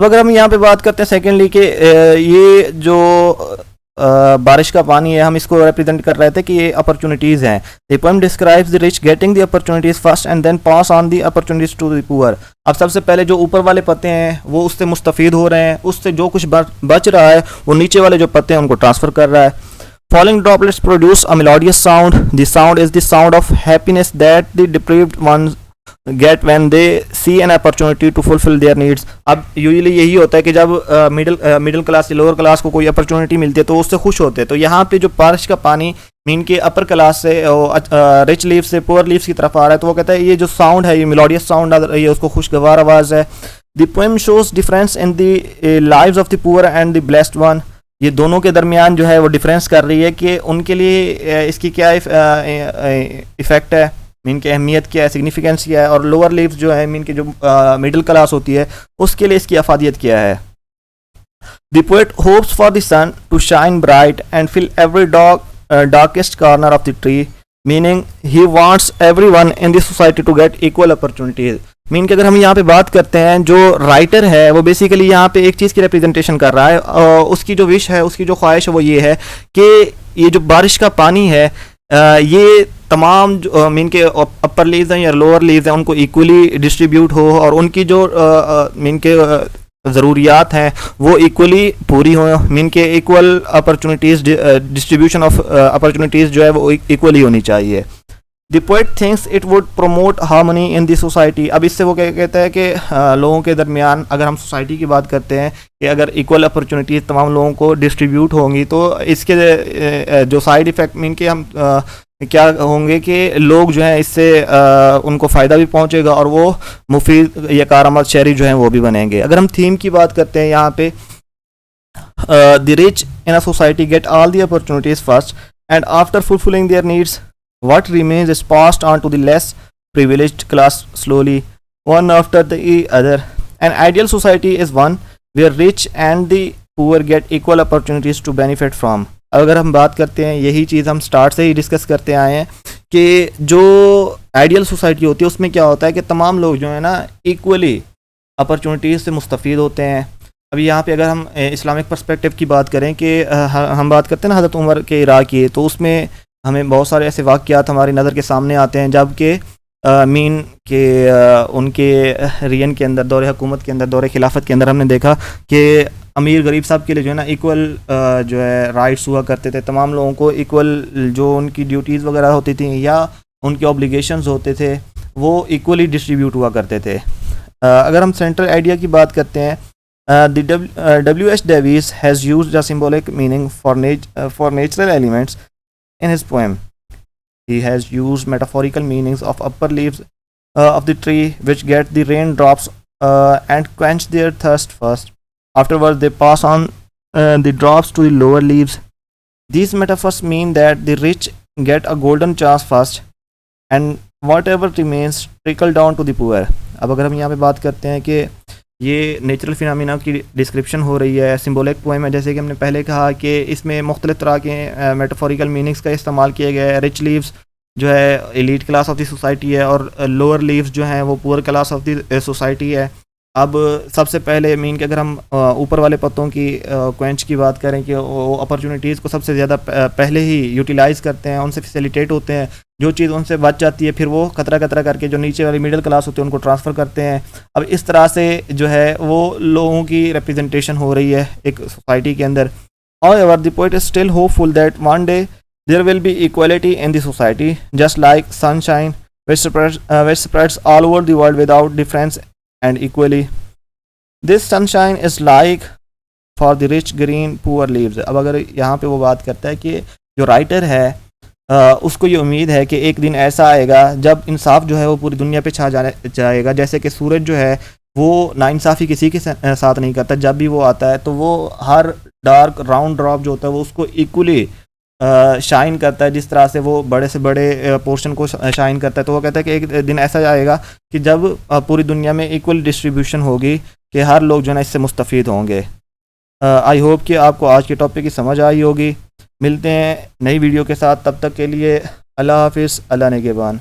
तो अगर हम यहाँ पे बात करते हैं सेकेंडली कि ये जो बारिश का पानी है, हम इसको रिप्रेजेंट कर रहे थे कि ये अपॉर्चुनिटीज़ हैं। The poem describes the rich getting the opportunities first and then pass on the opportunities to the poor. अब सबसे पहले जो ऊपर वाले पत्ते हैं वो उससे मुस्तफ़ीद हो रहे हैं, उससे जो कुछ बच रहा है वो नीचे वाले जो पत्ते हैं उनको ट्रांसफ़र कर रहा है। Following droplets produce a melodious sound. The sound is the sound of happiness that the deprived ones get when they see an opportunity to fulfil their needs. अब यूजुअली यही होता है कि जब मिडिल क्लास या लोअर क्लास को कोई opportunity मिलती है तो उससे खुश होते हैं। तो यहाँ पे जो बारिश का पानी मीन के अपर क्लास से रिच लीव से पुअर लीव्स की तरफ आ रहा है, तो वो कहता है ये जो साउंड है, ये मेलोडियस साउंड आ रही है, उसको खुशगवार आवाज़ है। The poem shows difference in the lives of the poor and the blessed one. ये दोनों के दरमियान जो है वो डिफरेंस कर रही है कि उनके लिए इसकी क्या इफ़ेक्ट है, मीन की अहमियत क्या है, सिग्निफिकेंस क्या है, और लोअर लीव्स जो है मीन की जो मिडिल क्लास होती है उसके लिए इसकी अफादियत क्या है। The poet hopes for the sun to shine bright and fill every darkest corner of the tree, meaning he wants everyone in the society to get equal opportunities. Mean कि अगर हम यहाँ पे बात करते हैं, जो राइटर है वो बेसिकली यहाँ पे एक चीज़ की रिप्रेजेंटेशन कर रहा है। उसकी जो विश है, उसकी जो ख्वाहिश है वो ये है कि ये जो बारिश का पानी है ये तमाम मीन के अपर लीव्स हैं या लोअर लीव्स हैं उनको इक्वली डिस्ट्रीब्यूट हो, और उनकी जो मीन के ज़रूरियात हैं वो इक्वली पूरी हो। मीन के equal opportunities, distribution of opportunities जो है वो इक्वली होनी चाहिए। The poet thinks it would promote harmony in the society. अब इससे वो क्या कहता है कि लोगों के दरमियान, अगर हम सोसाइटी की बात करते हैं कि अगर इक्वल अपॉर्चुनिटीज़ तमाम लोगों को डिस्ट्रीब्यूट होंगी तो इसके जो साइड इफ़ेक्ट मीन के हम क्या होंगे कि लोग जो हैं इससे उनको फ़ायदा भी पहुंचेगा और वो मुफीद या कारआमद शहरी जो हैं वो भी बनेंगे। अगर हम थीम की बात करते हैं यहाँ पे, the rich in a society get all the opportunities first and after fulfilling their needs what remains is passed on to the less privileged class slowly, one after the other. An ideal society is one where rich and the poor get equal opportunities to benefit from. अगर हम बात करते हैं, यही चीज़ हम start से ही discuss करते आए हैं कि जो आइडियल सोसाइटी होती है उसमें क्या होता है कि तमाम लोग जो है ना इक्वली अपॉर्चुनिटीज़ से मुस्तफ़ीद होते हैं। अभी यहाँ पे अगर हम इस्लामिक पर्सपेक्टिव की बात करें कि हम बात करते हैं ना हज़रत उमर के इराक़ की, तो उसमें हमें बहुत सारे ऐसे वाक़यात हमारी नज़र के सामने आते हैं जबकि मीन के उनके रियन के अंदर, दौरे हुकूमत के अंदर, दौरे खिलाफत के अंदर हमने देखा कि अमीर गरीब साहब के लिए जो है ना इक्वल जो है राइट्स हुआ करते थे। तमाम लोगों को इक्वल जो उनकी ड्यूटीज़ वगैरह होती थी या उनके ऑब्लिगेशंस होते थे वो इक्वली डिस्ट्रीब्यूट हुआ करते थे। अगर हम सेंट्रल आइडिया की बात करते हैं, W.H. Davies has used a symbolic meaning for natural elements in his poem. He has used metaphorical meanings of upper leaves of the tree which get the raindrops and quench their thirst first. Afterwards they pass on the drops to the lower leaves. These metaphors mean that the rich get a golden chance first and whatever remains trickle down to the poor. अब अगर हम यहाँ पे बात करते हैं कि ये नेचुरल फिनोमिना की डिस्क्रिप्शन हो रही है, सिम्बोलिक पोएम है, जैसे कि हमने पहले कहा कि इसमें मुख्तलिफ तरह के मेटाफोरिकल मीनिंग्स का इस्तेमाल किया गया है। रिच लीव्स जो है elite class of the society है और लोअर लीव्स जो हैं वो poor class of the society है। अब सबसे पहले मीन कि अगर हम ऊपर वाले पत्तों की क्वेंच की बात करें कि वो अपॉर्चुनिटीज़ को सबसे ज़्यादा पहले ही यूटिलाइज़ करते हैं, उनसे फैसिलिटेट होते हैं। जो चीज़ उनसे बच जाती है फिर वो कतरा कतरा करके जो नीचे वाली मिडिल क्लास होती है उनको ट्रांसफ़र करते हैं। अब इस तरह से जो है वो लोगों की रिप्रेजेंटेशन हो रही है एक सोसाइटी के अंदर। However, the poet is still hopeful that one day there will be equality in the society, just like sunshine which spreads all over the world without difference and equally. This sunshine is like for the rich green poor leaves. अब अगर यहाँ पे वो बात करता है कि जो राइटर है उसको ये उम्मीद है कि एक दिन ऐसा आएगा जब इंसाफ जो है वो पूरी दुनिया पे छा जाएगा। जैसे कि सूरज जो है वो नाइंसाफ़ी किसी के साथ नहीं करता, जब भी वो आता है तो वो हर डार्क राउंड ड्रॉप जो होता है वो उसको इक्वली शाइन करता है, जिस तरह से वो बड़े से बड़े पोर्शन को शाइन करता है। तो वो कहता है कि एक दिन ऐसा आएगा कि जब पूरी दुनिया में इक्वल डिस्ट्रीब्यूशन होगी कि हर लोग जो है ना इससे मुस्तफ़ीद होंगे। आई होप कि आपको आज के टॉपिक की समझ आई होगी। मिलते हैं नई वीडियो के साथ, तब तक के लिए अल्लाह हाफिज़, अल्लाह निगहबान।